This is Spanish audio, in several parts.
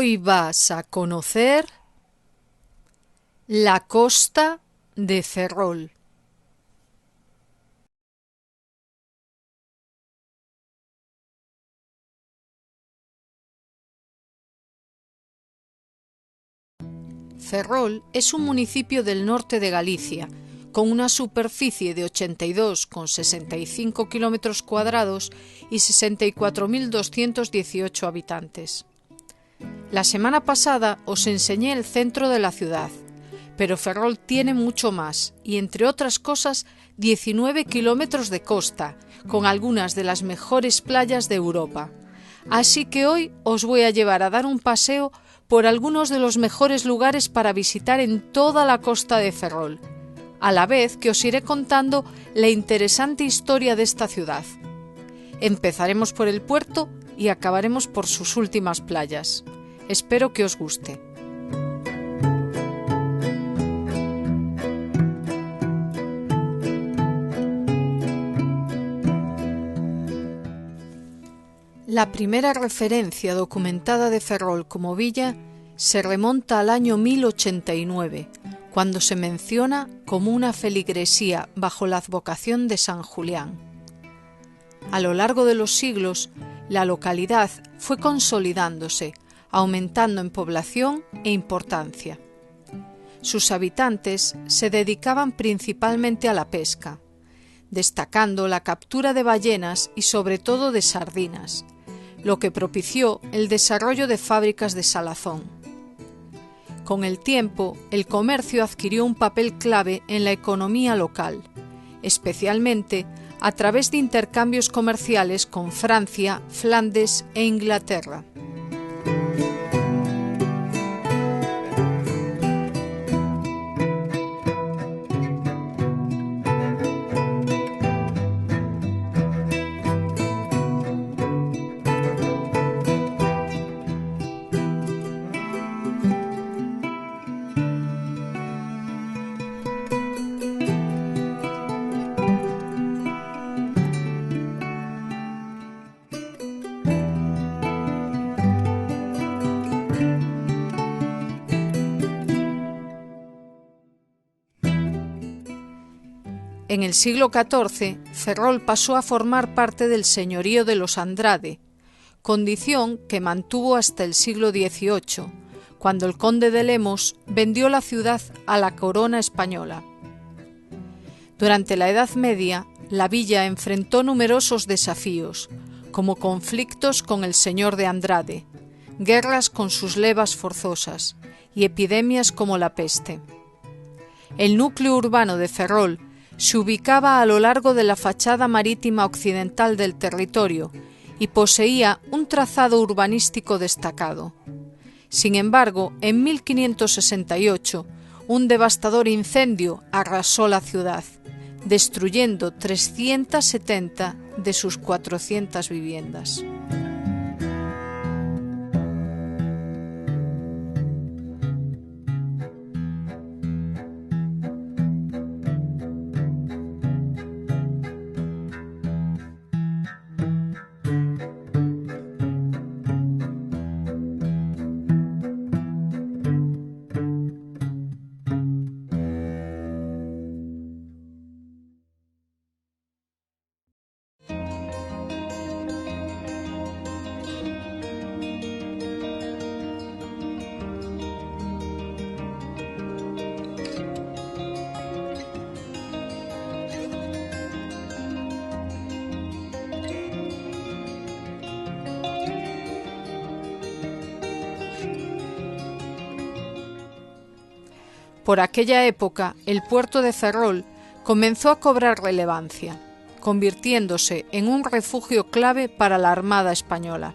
Hoy vas a conocer la costa de Ferrol. Ferrol es un municipio del norte de Galicia, con una superficie de 82,65 kilómetros cuadrados y 64.218 habitantes. La semana pasada os enseñé el centro de la ciudad, pero Ferrol tiene mucho más y, entre otras cosas, 19 kilómetros de costa, con algunas de las mejores playas de Europa. Así que hoy os voy a llevar a dar un paseo por algunos de los mejores lugares para visitar en toda la costa de Ferrol, a la vez que os iré contando la interesante historia de esta ciudad. Empezaremos por el puerto y acabaremos por sus últimas playas. Espero que os guste. La primera referencia documentada de Ferrol como villa se remonta al año 1089, cuando se menciona como una feligresía bajo la advocación de San Julián. A lo largo de los siglos, la localidad fue consolidándose, aumentando en población e importancia. Sus habitantes se dedicaban principalmente a la pesca, destacando la captura de ballenas y sobre todo de sardinas, lo que propició el desarrollo de fábricas de salazón. Con el tiempo, el comercio adquirió un papel clave en la economía local, especialmente a través de intercambios comerciales con Francia, Flandes e Inglaterra. En el siglo XIV, Ferrol pasó a formar parte del señorío de los Andrade, condición que mantuvo hasta el siglo XVIII, cuando el conde de Lemos vendió la ciudad a la corona española. Durante la Edad Media, la villa enfrentó numerosos desafíos, como conflictos con el señor de Andrade, guerras con sus levas forzosas y epidemias como la peste. El núcleo urbano de Ferrol se ubicaba a lo largo de la fachada marítima occidental del territorio y poseía un trazado urbanístico destacado. Sin embargo, en 1568, un devastador incendio arrasó la ciudad, destruyendo 370 de sus 400 viviendas. Por aquella época, el puerto de Ferrol comenzó a cobrar relevancia, convirtiéndose en un refugio clave para la Armada española.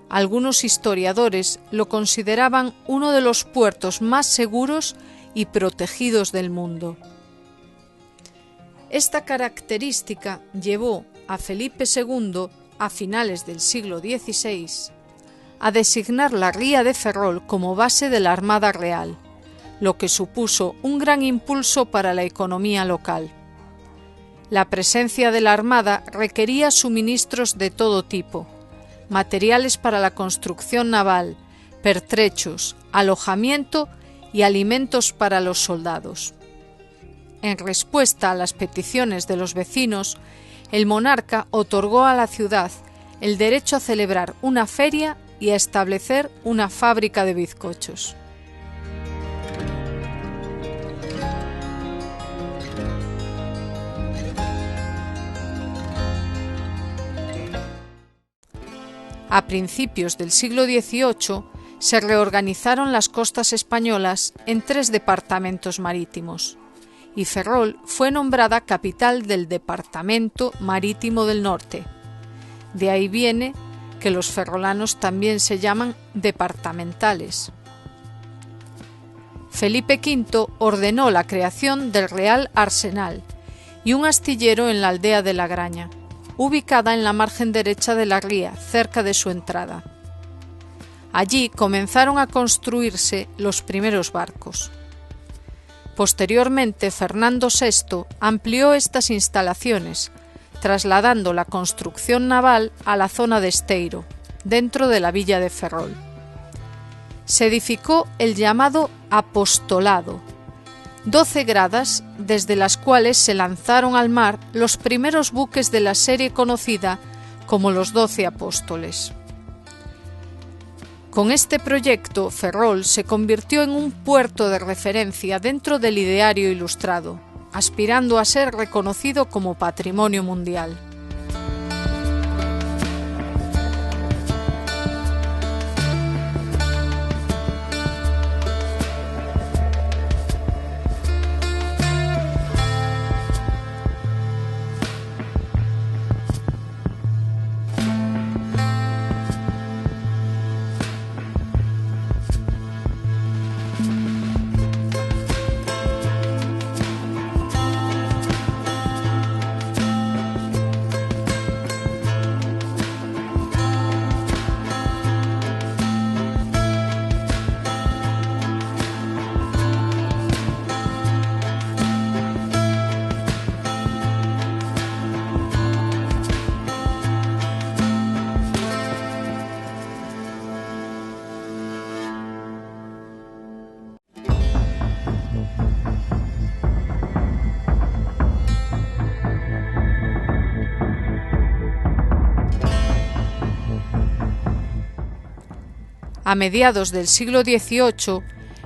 Algunos historiadores lo consideraban uno de los puertos más seguros y protegidos del mundo. Esta característica llevó a Felipe II, a finales del siglo XVI, a designar la ría de Ferrol como base de la Armada Real, lo que supuso un gran impulso para la economía local. La presencia de la Armada requería suministros de todo tipo, materiales para la construcción naval, pertrechos, alojamiento y alimentos para los soldados. En respuesta a las peticiones de los vecinos, el monarca otorgó a la ciudad el derecho a celebrar una feria y a establecer una fábrica de bizcochos. A principios del siglo XVIII se reorganizaron las costas españolas en 3 departamentos marítimos, y Ferrol fue nombrada capital del Departamento Marítimo del Norte. De ahí viene que los ferrolanos también se llaman departamentales. Felipe V ordenó la creación del Real Arsenal y un astillero en la aldea de La Graña, ubicada en la margen derecha de la ría, cerca de su entrada. Allí comenzaron a construirse los primeros barcos. Posteriormente, Fernando VI amplió estas instalaciones, trasladando la construcción naval a la zona de Esteiro, dentro de la villa de Ferrol. Se edificó el llamado Apostolado, 12 gradas desde las cuales se lanzaron al mar los primeros buques de la serie conocida como los 12 Apóstoles. Con este proyecto, Ferrol se convirtió en un puerto de referencia dentro del ideario ilustrado, aspirando a ser reconocido como Patrimonio Mundial. A mediados del siglo XVIII,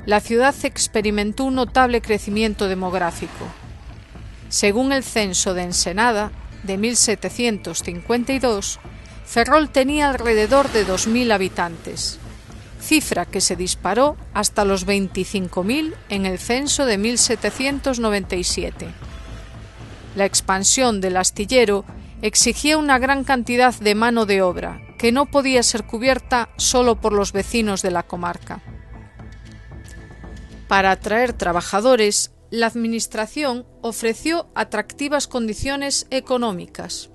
la ciudad experimentó un notable crecimiento demográfico. Según el censo de Ensenada, de 1752, Ferrol tenía alrededor de 2.000 habitantes, cifra que se disparó hasta los 25.000 en el censo de 1797. La expansión del astillero exigía una gran cantidad de mano de obra, que no podía ser cubierta solo por los vecinos de la comarca. Para atraer trabajadores, la administración ofreció atractivas condiciones económicas,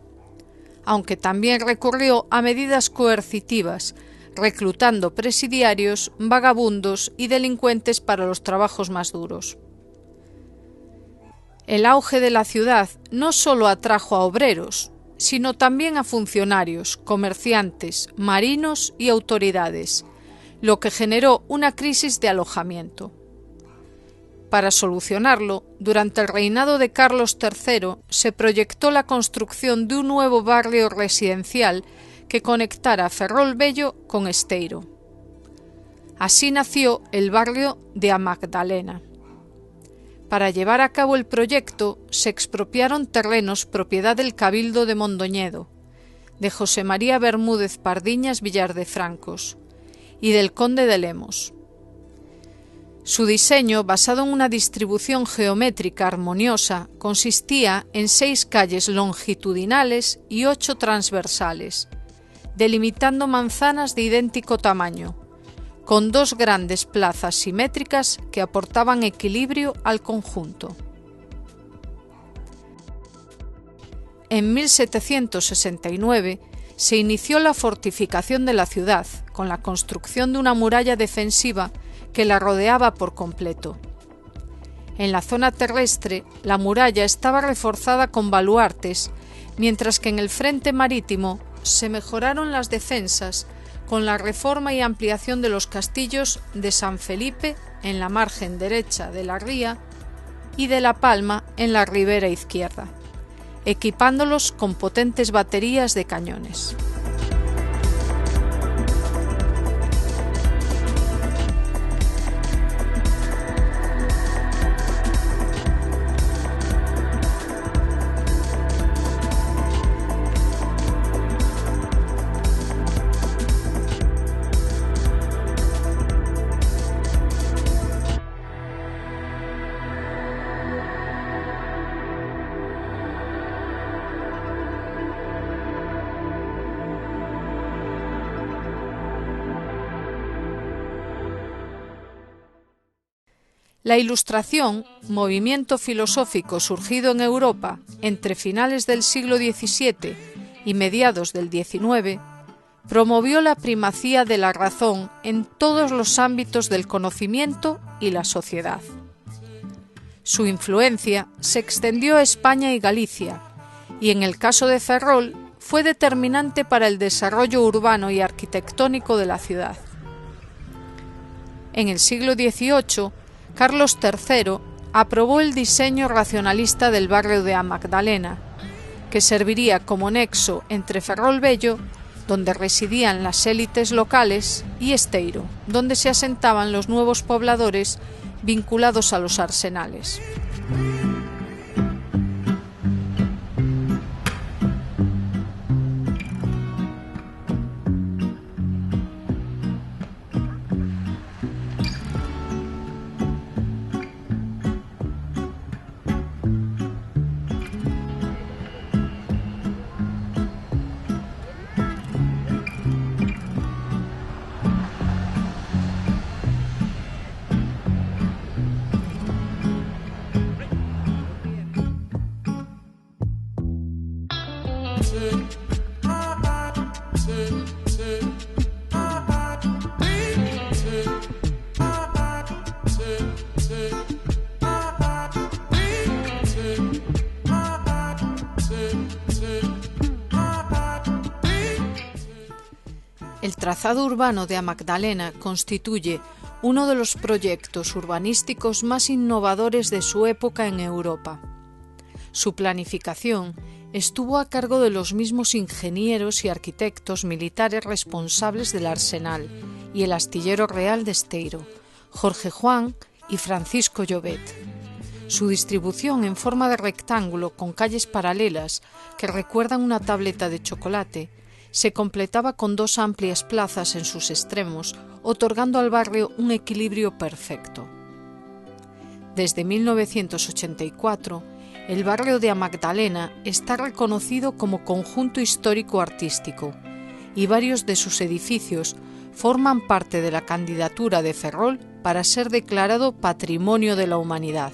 aunque también recurrió a medidas coercitivas, reclutando presidiarios, vagabundos y delincuentes para los trabajos más duros. El auge de la ciudad no solo atrajo a obreros, sino también a funcionarios, comerciantes, marinos y autoridades, lo que generó una crisis de alojamiento. Para solucionarlo, durante el reinado de Carlos III se proyectó la construcción de un nuevo barrio residencial que conectara Ferrol Vello con Esteiro. Así nació el barrio de A Magdalena. Para llevar a cabo el proyecto se expropiaron terrenos propiedad del Cabildo de Mondoñedo, de José María Bermúdez Pardiñas Villardefrancos y del conde de Lemos. Su diseño, basado en una distribución geométrica armoniosa, consistía en 6 calles longitudinales y 8 transversales, delimitando manzanas de idéntico tamaño, con 2 grandes plazas simétricas que aportaban equilibrio al conjunto. En 1769 se inició la fortificación de la ciudad, con la construcción de una muralla defensiva que la rodeaba por completo. En la zona terrestre, la muralla estaba reforzada con baluartes, mientras que en el frente marítimo se mejoraron las defensas con la reforma y ampliación de los castillos de San Felipe en la margen derecha de la ría y de La Palma en la ribera izquierda, equipándolos con potentes baterías de cañones. La Ilustración, movimiento filosófico surgido en Europa entre finales del siglo XVII y mediados del XIX, promovió la primacía de la razón en todos los ámbitos del conocimiento y la sociedad. Su influencia se extendió a España y Galicia, y en el caso de Ferrol fue determinante para el desarrollo urbano y arquitectónico de la ciudad. En el siglo XVIII, Carlos III aprobó el diseño racionalista del barrio de A Magdalena, que serviría como nexo entre Ferrol Vello, donde residían las élites locales, y Esteiro, donde se asentaban los nuevos pobladores vinculados a los arsenales. El trazado urbano de A Magdalena constituye uno de los proyectos urbanísticos más innovadores de su época en Europa. Su planificación estuvo a cargo de los mismos ingenieros y arquitectos militares responsables del Arsenal y el Astillero Real de Esteiro, Jorge Juan y Francisco Llobet. Su distribución en forma de rectángulo con calles paralelas que recuerdan una tableta de chocolate se completaba con dos amplias plazas en sus extremos, otorgando al barrio un equilibrio perfecto. Desde 1984, el barrio de A Magdalena está reconocido como conjunto histórico-artístico y varios de sus edificios forman parte de la candidatura de Ferrol para ser declarado Patrimonio de la Humanidad.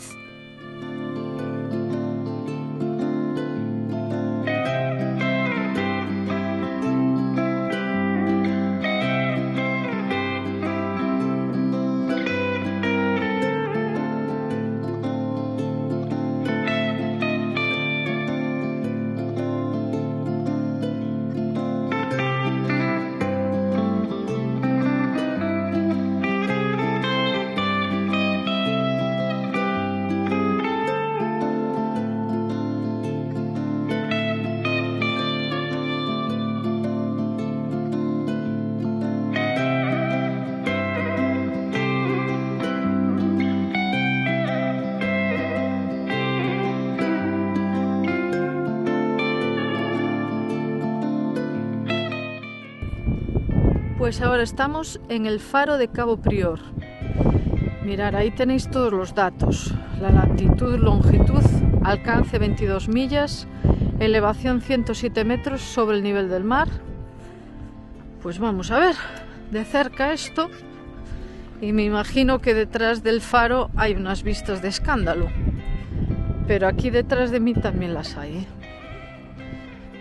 Pues ahora estamos en el faro de Cabo Prior. Mirad, ahí tenéis todos los datos. La latitud, longitud, alcance 22 millas, elevación 107 metros sobre el nivel del mar. Pues vamos a ver de cerca esto. Y me imagino que detrás del faro hay unas vistas de escándalo. Pero aquí detrás de mí también las hay, ¿eh?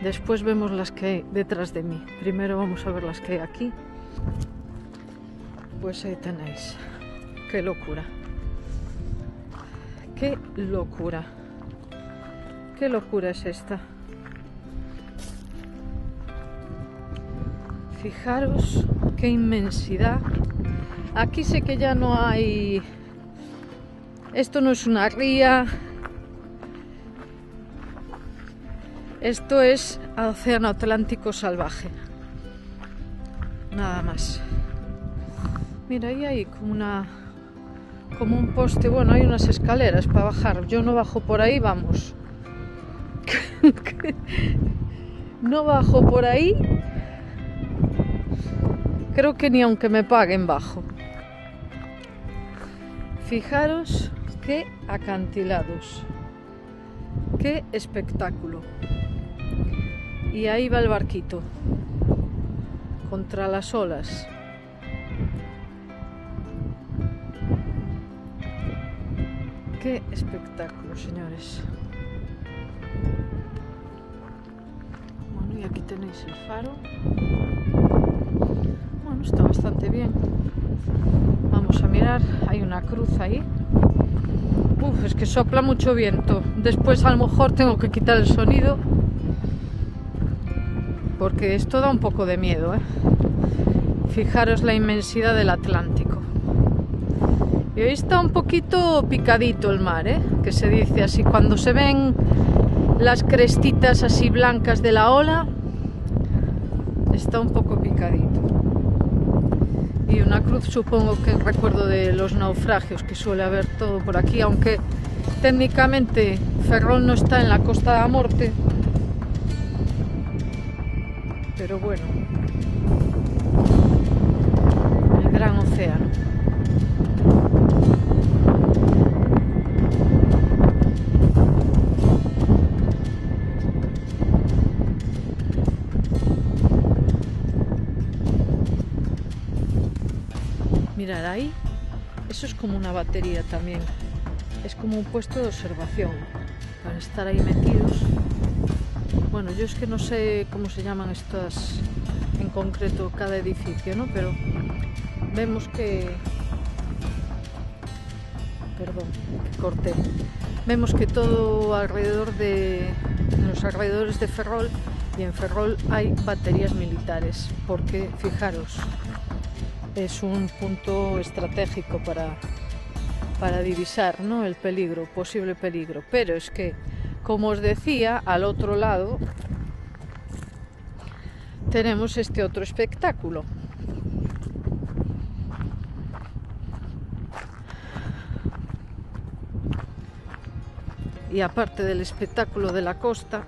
Después vemos las que hay detrás de mí. Primero vamos a ver las que hay aquí. Pues ahí tenéis. ¡Qué locura! ¡Qué locura! ¡Qué locura es esta! Fijaros qué inmensidad. Aquí sé que ya no hay... Esto no es una ría. Esto es océano Atlántico salvaje. Nada más. Mira, ahí hay como un poste. Bueno, hay unas escaleras para bajar. Yo no bajo por ahí, vamos. No bajo por ahí. Creo que ni aunque me paguen bajo. Fijaros qué acantilados. Qué espectáculo. Y ahí va el barquito. Contra las olas. Qué espectáculo, señores. Bueno, y aquí tenéis el faro. Bueno, está bastante bien. Vamos a mirar, hay una cruz ahí. Uf, es que sopla mucho viento. Después a lo mejor tengo que quitar el sonido, porque esto da un poco de miedo, ¿eh? Fijaros la inmensidad del Atlántico. Y hoy está un poquito picadito el mar, ¿eh? Que se dice así, cuando se ven las crestitas así blancas de la ola, está un poco picadito. Y una cruz, supongo que recuerdo de los naufragios que suele haber todo por aquí, aunque técnicamente Ferrol no está en la Costa da Morte, pero bueno, el gran océano. Mirad ahí, eso es como una batería también, es como un puesto de observación para estar ahí metidos. Bueno, yo es que no sé cómo se llaman estas en concreto cada edificio, ¿no? Pero vemos que... Perdón, que corté. Vemos que todo alrededor en los alrededores de Ferrol y en Ferrol hay baterías militares, porque fijaros, es un punto estratégico para divisar, ¿no?, el peligro, posible peligro. Pero es que, como os decía, al otro lado tenemos este otro espectáculo. Y aparte del espectáculo de la costa,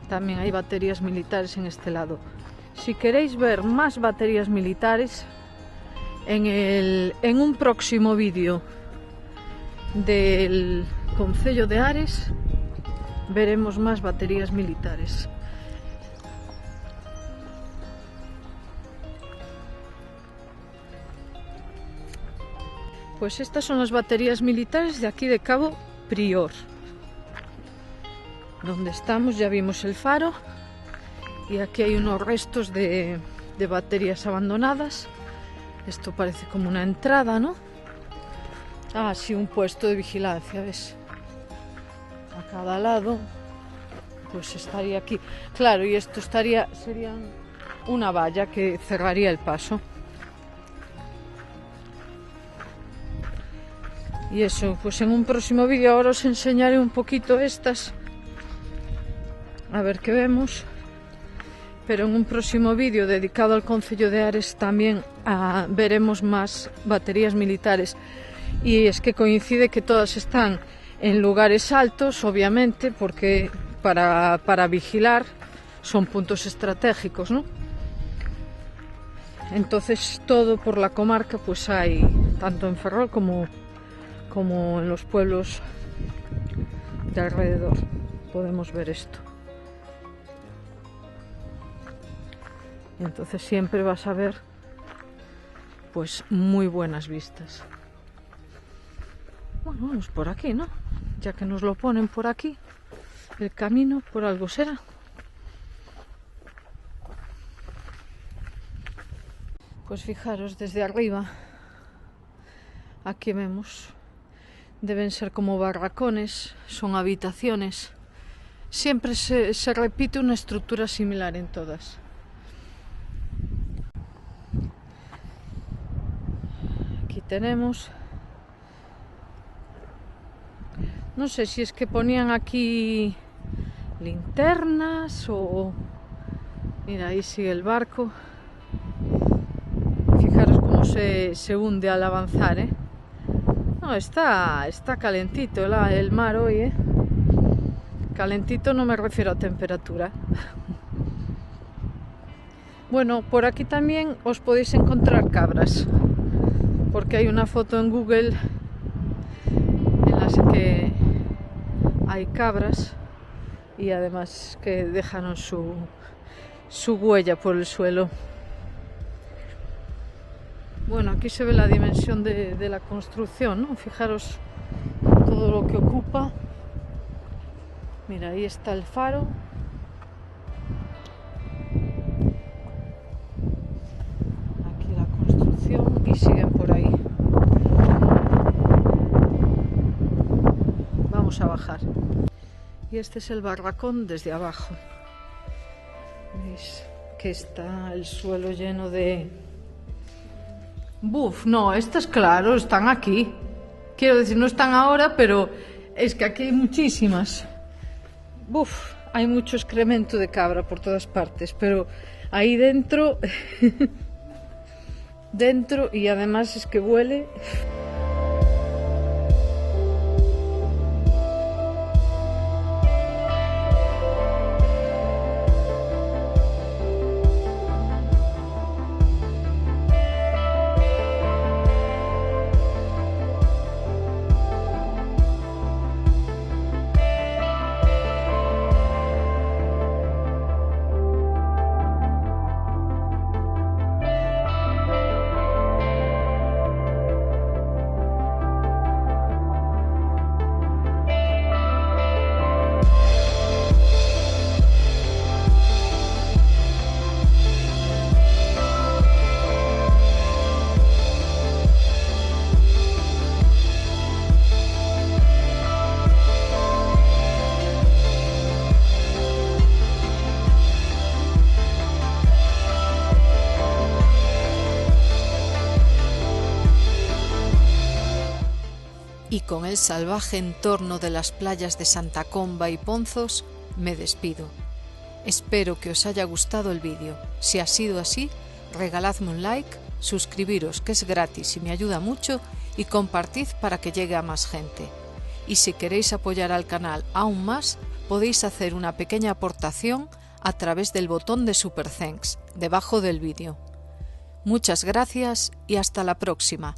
también hay baterías militares en este lado. Si queréis ver más baterías militares, en un próximo vídeo del Concello de Ares veremos más baterías militares. Pues estas son las baterías militares de aquí de Cabo Prior. Donde estamos ya vimos el faro. Y aquí hay unos restos de baterías abandonadas. Esto parece como una entrada, ¿no? Ah, sí, un puesto de vigilancia, ¿ves? A cada lado, pues estaría aquí. Claro, y esto sería una valla que cerraría el paso. Y eso, pues en un próximo vídeo ahora os enseñaré un poquito estas. A ver qué vemos. Pero en un próximo vídeo dedicado al Concello de Ares también veremos más baterías militares. Y es que coincide que todas están en lugares altos, obviamente, porque para vigilar son puntos estratégicos, ¿no? Entonces todo por la comarca pues hay, tanto en Ferrol como en los pueblos de alrededor. Podemos ver esto. Entonces siempre vas a ver pues muy buenas vistas. Bueno, vamos por aquí, ¿no? Ya que nos lo ponen por aquí, el camino por algo será. Pues fijaros, desde arriba, aquí vemos, deben ser como barracones, son habitaciones. Siempre se repite una estructura similar en todas. tenemos. No sé si es que ponían aquí linternas o... Mira, ahí sigue el barco. Fijaros cómo se hunde al avanzar, ¿eh? No, está calentito el mar hoy, ¿eh? Calentito no me refiero a temperatura. Bueno, por aquí también os podéis encontrar cabras, porque hay una foto en Google en la que hay cabras y además que dejaron su huella por el suelo. Bueno, aquí se ve la dimensión de la construcción, ¿no? Fijaros todo lo que ocupa. Mira, ahí está el faro. Aquí la construcción y siguen por ahí. Vamos a bajar. Y este es el barracón desde abajo. ¿Veis que está el suelo lleno de... Buf, no, estas claro, están aquí. Quiero decir, no están ahora, pero es que aquí hay muchísimas. Buf, hay mucho excremento de cabra por todas partes, pero ahí dentro... dentro, y además es que huele... Y con el salvaje entorno de las playas de Santa Comba y Ponzos, me despido. Espero que os haya gustado el vídeo. Si ha sido así, regaladme un like, suscribiros que es gratis y me ayuda mucho, y compartid para que llegue a más gente. Y si queréis apoyar al canal aún más, podéis hacer una pequeña aportación a través del botón de Super Thanks debajo del vídeo. Muchas gracias y hasta la próxima.